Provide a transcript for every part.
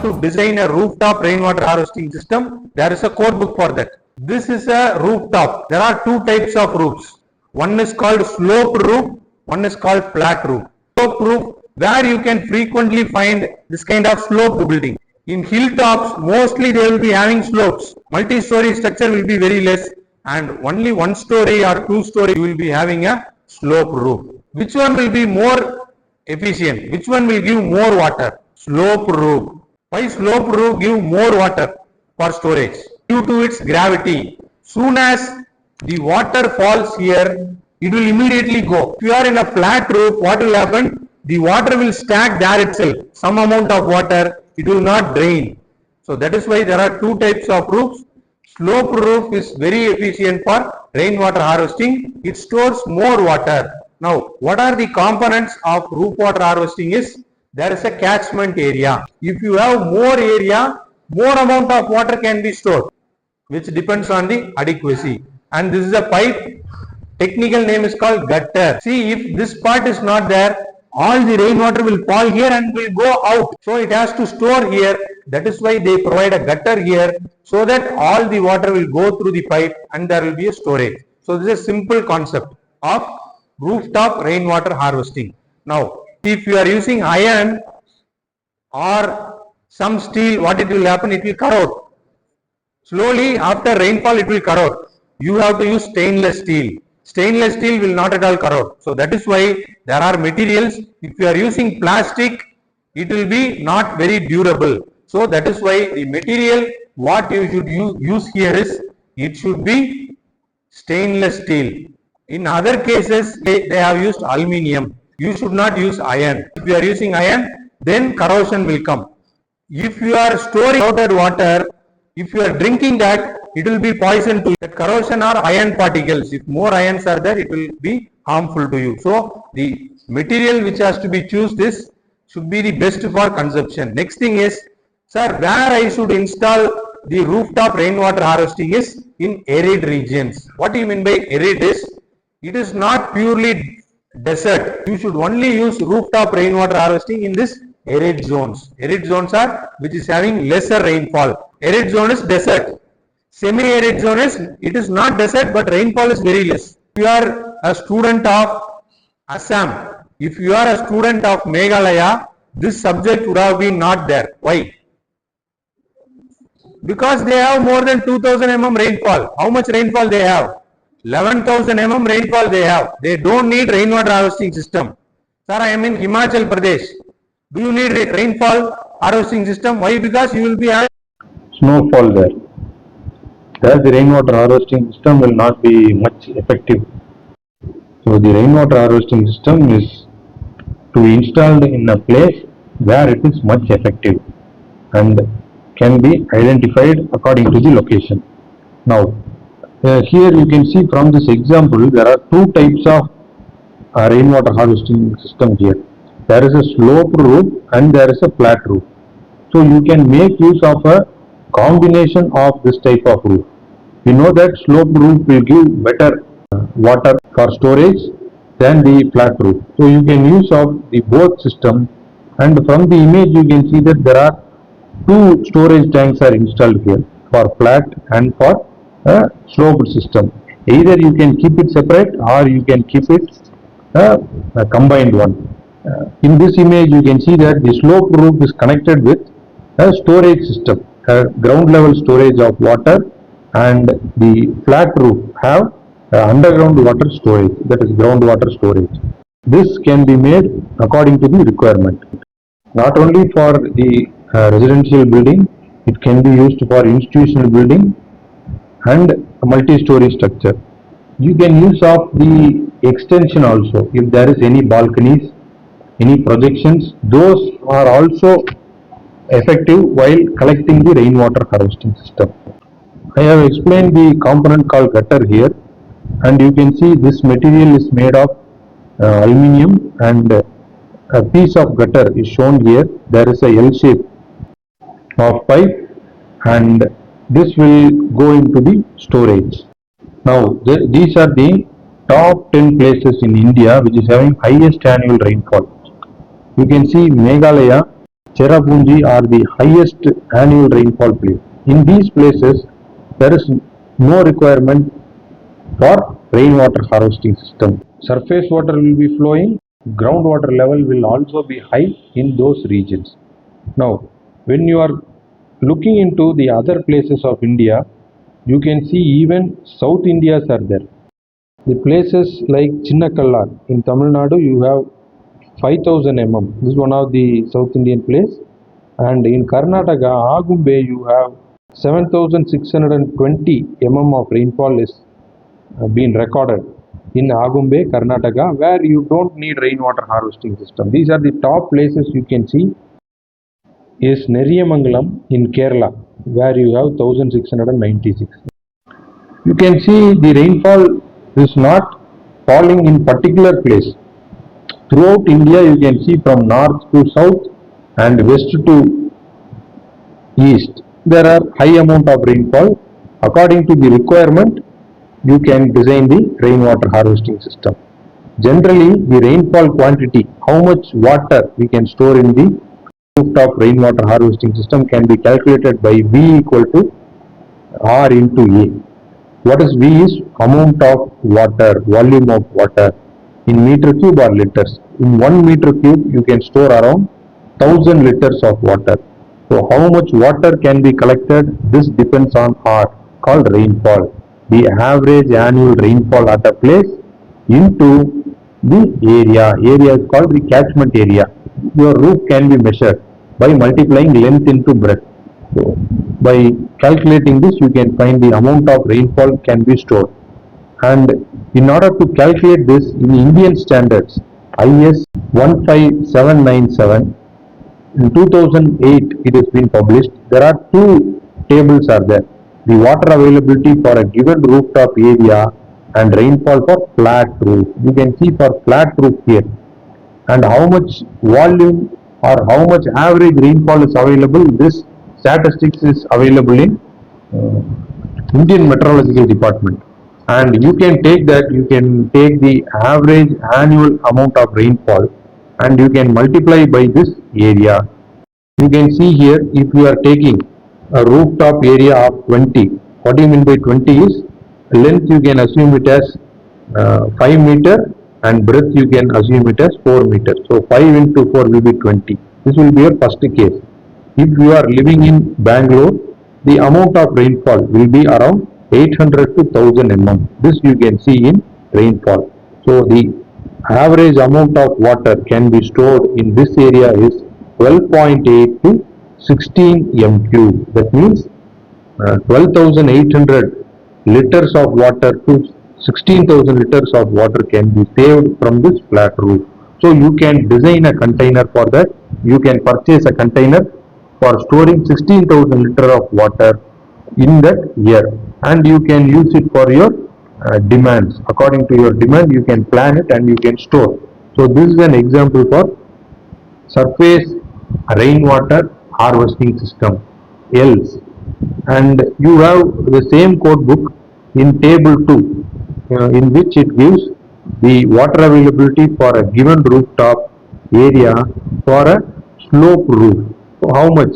to design a rooftop rainwater harvesting system, there is a code book for that. This is a rooftop. There are two types of roofs. One is called sloped roof, one is called flat roof. Sloped roof, where you can frequently find this kind of sloped building. In hilltops, mostly they will be having slopes. Multi-story structure will be very less, and only one story or two story you will be having a sloped roof. Which one will be more efficient? Which one will give more water? Sloped roof. Why sloped roof give more water for storage? Due to its gravity. Soon as the water falls here, it will immediately go. If you are in a flat roof, what will happen? The water will stack there itself. Some amount of water, it will not drain. So that is why there are two types of roofs. Sloped roof is very efficient for rainwater harvesting. It stores more water. Now, what are the components of roof water harvesting is, there is a catchment area. If you have more area, more amount of water can be stored, which depends on the adequacy. And this is a pipe. Technical name is called gutter. See, if this part is not there, all the rainwater will fall here and will go out. So it has to store here. That is why they provide a gutter here, so that all the water will go through the pipe and there will be a storage. So this is a simple concept of rooftop rainwater harvesting. Now, if you are using iron or some steel, what it will happen? It will corrode. Slowly after rainfall it will corrode. You have to use stainless steel. Stainless steel will not at all corrode. So that is why there are materials. If you are using plastic, it will be not very durable. So that is why the material what you should use here is, it should be stainless steel. In other cases, they have used aluminium. You should not use iron. If you are using iron, then corrosion will come. If you are storing outer water, if you are drinking that, it will be poison to you. That corrosion or iron particles. If more ions are there, it will be harmful to you. So the material which has to be chosen is should be the best for consumption. Next thing is, sir, where I should install the rooftop rainwater harvesting is in arid regions. What do you mean by arid is? It is not purely desert. You should only use rooftop rainwater harvesting in this arid zones. Arid zones are which is having lesser rainfall. Arid zone is desert. Semi-arid zone is, it is not desert but rainfall is very less. If you are a student of Assam, if you are a student of Meghalaya, this subject would have been not there. Why? Because they have more than 2000 mm rainfall. How much rainfall they have? 11,000 mm rainfall they have. They don't need rainwater harvesting system. Sir, I am in Himachal Pradesh. Do you need rainfall harvesting system? Why? Because you will be having snowfall there. Thus the rainwater harvesting system will not be much effective. So the rainwater harvesting system is to be installed in a place where it is much effective and can be identified according to the location. Now, here you can see from this example, there are two types of rainwater harvesting system here. There is a sloped roof and there is a flat roof. So you can make use of a combination of this type of roof. We know that sloped roof will give better water for storage than the flat roof. So you can use of the both system, and from the image you can see that there are two storage tanks are installed here for flat and for a sloped system. Either you can keep it separate or you can keep it a combined one. In this image you can see that the sloped roof is connected with a storage system, a ground level storage of water, and the flat roof have underground water storage, that is groundwater storage. This can be made according to the requirement. Not only for the residential building, it can be used for institutional building and multi-story structure. You can use of the extension also. If there is any balconies, any projections, those are also effective while collecting the rainwater harvesting system. I have explained the component called gutter here, and you can see this material is made of aluminium, and a piece of gutter is shown here. There is a L shape of pipe, and this will go into the storage. Now these are the top 10 places in India which is having highest annual rainfall. You can see Meghalaya Cherrapunji are the highest annual rainfall place. In these places, there is no requirement for rainwater harvesting system. Surface water will be flowing, groundwater level will also be high in those regions. Now, when you are looking into the other places of India, you can see even South Indias are there. The places like Chinnakallar in Tamil Nadu, you have 5000 mm. This is one of the South Indian place. And in Karnataka, Agumbe, you have 7620 mm of rainfall is been recorded in Agumbe, Karnataka, where you don't need rainwater harvesting system. These are the top places you can see is Neriyamangalam in Kerala, where you have 1696. You can see the rainfall is not falling in particular place. Throughout India, you can see from north to south and west to east, there are high amount of rainfall. According to the requirement, you can design the rainwater harvesting system. Generally, the rainfall quantity, how much water we can store in the rooftop rainwater harvesting system can be calculated by V equal to R into A. What is V is amount of water, volume of water in meter cube or liters. In 1 meter cube, you can store around 1000 liters of water. So how much water can be collected? This depends on R, called rainfall. The average annual rainfall at a place into the area. Area is called the catchment area. Your roof can be measured by multiplying length into breadth. So by calculating this, you can find the amount of rainfall can be stored. And in order to calculate this in Indian standards, IS 15797, in 2008 it has been published. There are two tables are there. The water availability for a given rooftop area and rainfall for flat roof. You can see for flat roof here, and how much volume or how much average rainfall is available. This statistics is available in Indian Meteorological Department, and you can take that, you can take the average annual amount of rainfall and you can multiply by this area. You can see here, if you are taking a rooftop area of 20, what do you mean by 20 is length you can assume it as 5 meter and breadth you can assume it as 4 meters. So 5 into 4 will be 20. This will be your first case. If you are living in Bangalore, the amount of rainfall will be around 800 to 1000 mm. This you can see in rainfall. So the average amount of water can be stored in this area is 12.8 to 16 m3. That means 12,800 liters of water to 16,000 liters of water can be saved from this flat roof. So you can design a container for that. You can purchase a container for storing 16,000 liters of water in that year, and you can use it for your demands. According to your demand, you can plan it and you can store. So this is an example for surface rainwater harvesting system, ELS. And you have the same code book in table 2, in which it gives the water availability for a given rooftop area for a slope roof. So how much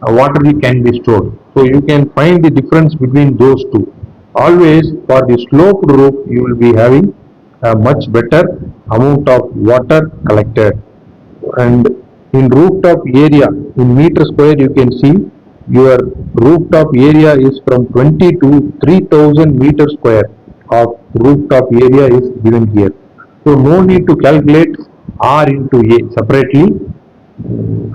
water can be stored. So you can find the difference between those two. Always for the slope roof, you will be having a much better amount of water collected. And in rooftop area, in meter square, you can see your rooftop area is from 20 to 3000 meter square of rooftop area is given here. So no need to calculate R into A separately.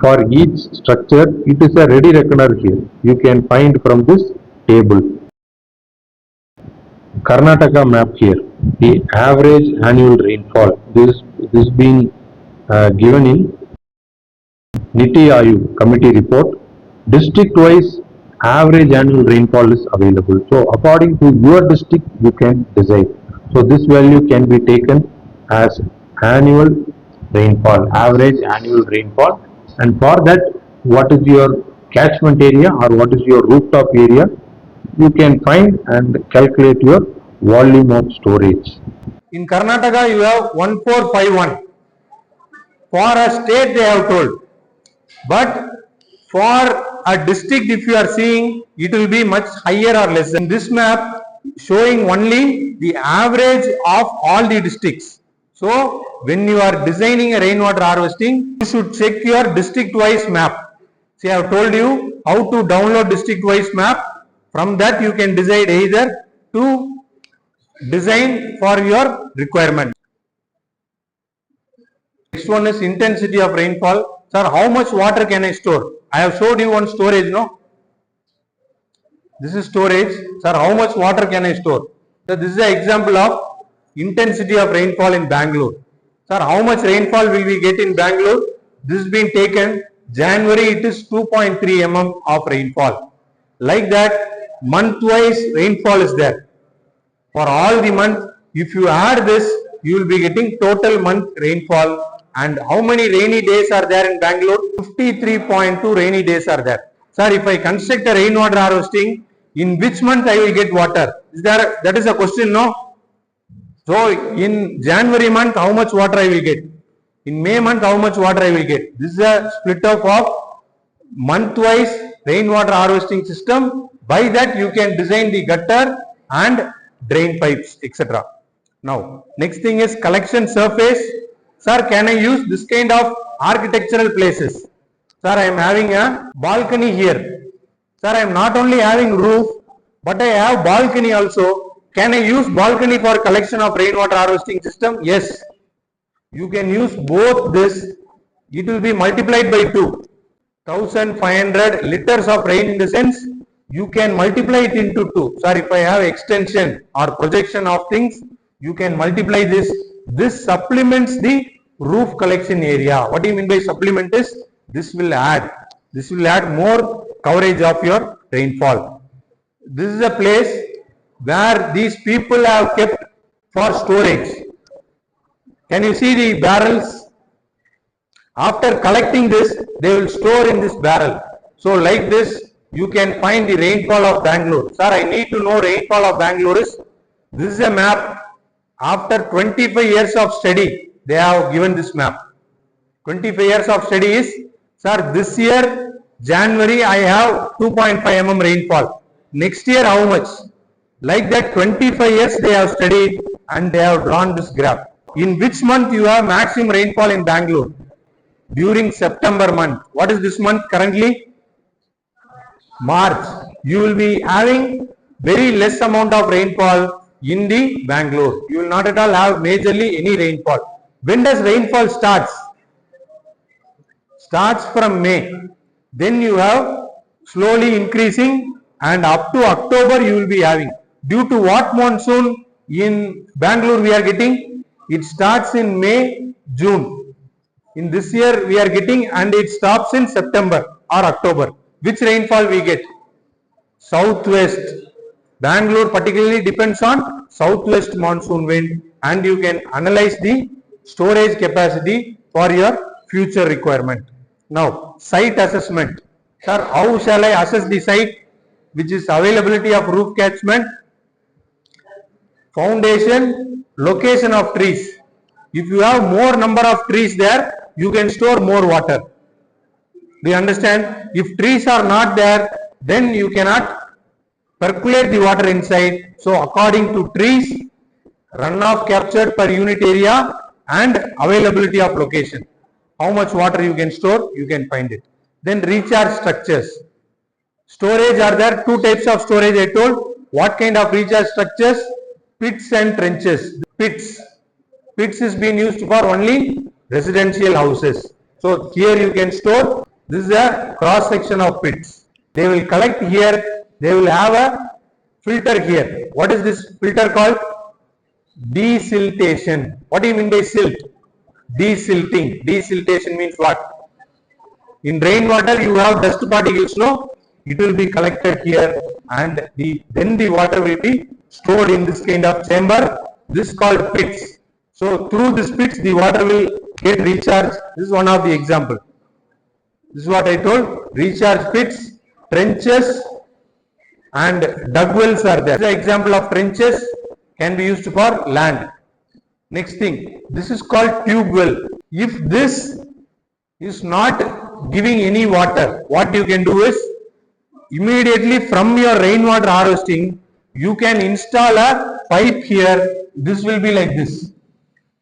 For each structure, it is a ready reckoner here. You can find from this table. Karnataka map here. The average annual rainfall. This being given in Niti Aayog committee report. District wise average annual rainfall is available. So according to your district, you can decide. So this value can be taken as annual rainfall, average annual rainfall, and for that, what is your catchment area or what is your rooftop area, you can find and calculate your volume of storage. In Karnataka, you have 1451. For a state, they have told But for a district, if you are seeing, it will be much higher or less. In this map showing only the average of all the districts. So when you are designing a rainwater harvesting, you should check your district wise map. See, I have told you how to download district wise map. From that you can decide either to design for your requirement. Next one is intensity of rainfall. Sir, how much water can I store? I have showed you one storage, no? This is storage. Sir, how much water can I store? So this is an example of intensity of rainfall in Bangalore. Sir, how much rainfall will we get in Bangalore? This has been taken January, it is 2.3 mm of rainfall. Like that, month-wise rainfall is there. For all the month, if you add this, you will be getting total month rainfall. And how many rainy days are there in Bangalore? 53.2 rainy days are there. Sir, if I construct a rainwater harvesting, in which month I will get water? That is a question, no? So in January month, how much water I will get? In May month, how much water I will get? This is a split up of month-wise rainwater harvesting system. By that you can design the gutter and drain pipes, etc. Now, next thing is collection surface. Sir, can I use this kind of architectural places? Sir, I am having a balcony here. Sir, I am not only having roof, but I have balcony also. Can I use balcony for collection of rainwater harvesting system? Yes. You can use both this. It will be multiplied by 2. 1500 liters of rain, in the sense you can multiply it into 2. Sir, if I have extension or projection of things, you can multiply this. This supplements the roof collection area. What do you mean by supplement is, this will add more coverage of your rainfall. This is a place where these people have kept for storage. Can you see the barrels? After collecting this, they will store in this barrel. So like this, you can find the rainfall of Bangalore. Sir, I need to know rainfall of Bangalore is, this is a map. After 25 years of study, they have given this map. 25 years of study is, sir, this year, January, I have 2.5 mm rainfall. Next year, how much? Like that, 25 years they have studied and they have drawn this graph. In which month you have maximum rainfall in Bangalore? During September month. What is this month currently? March. You will be having very less amount of rainfall in the Bangalore. You will not at all have majorly any rainfall. When does rainfall starts? Starts from May. Then you have slowly increasing, and up to October you will be having. Due to what monsoon in Bangalore we are getting? It starts in May, June. In this year we are getting, and it stops in September or October. Which rainfall we get? Southwest. Bangalore particularly depends on southwest monsoon wind, and you can analyze the storage capacity for your future requirement. Now, site assessment. Sir, how shall I assess the site? Which is availability of roof catchment, foundation, location of trees. If you have more number of trees there, you can store more water. Do you understand? If trees are not there, then you cannot percolate the water inside. So according to trees, runoff captured per unit area and availability of location. How much water you can store, you can find it. Then recharge structures. Storage, are there two types of storage I told. What kind of recharge structures? Pits and trenches. Pits is being used for only residential houses. So here you can store. This is a cross section of pits. They will collect here. They will have a filter here. What is this filter called? Desiltation. What do you mean by silt? Desilting. Desiltation means what? In rainwater you have dust particles, no? It will be collected here, and then the water will be stored in this kind of chamber. This is called pits. So through this pits the water will get recharged. This is one of the example. This is what I told. Recharge pits, trenches, and dug wells are there. This is an example of trenches, can be used for land. Next thing, this is called tube well. If this is not giving any water, what you can do is immediately from your rainwater harvesting, you can install a pipe here. This will be like this.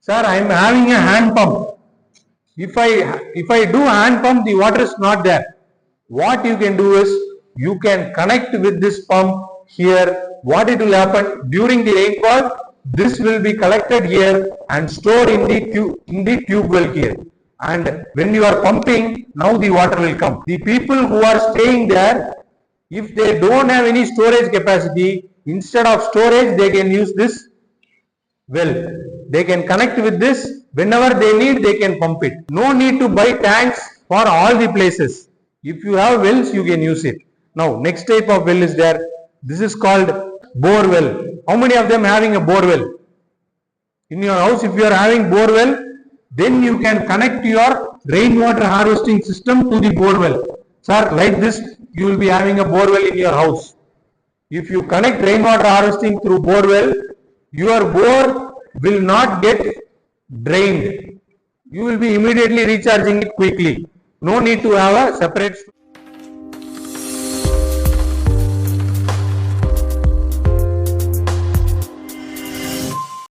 Sir, I am having a hand pump. If I do hand pump, the water is not there. What you can do is you can connect with this pump here. What it will happen during the rainfall, this will be collected here and stored in the tube well here. And when you are pumping, now the water will come. The people who are staying there, if they don't have any storage capacity, instead of storage, they can use this well. They can connect with this. Whenever they need, they can pump it. No need to buy tanks for all the places. If you have wells, you can use it. Now, next type of well is there. This is called bore well. How many of them having a bore well? In your house, if you are having bore well, then you can connect your rainwater harvesting system to the bore well. Sir, like this, you will be having a bore well in your house. If you connect rainwater harvesting through bore well, your bore will not get drained. You will be immediately recharging it quickly. No need to have a separate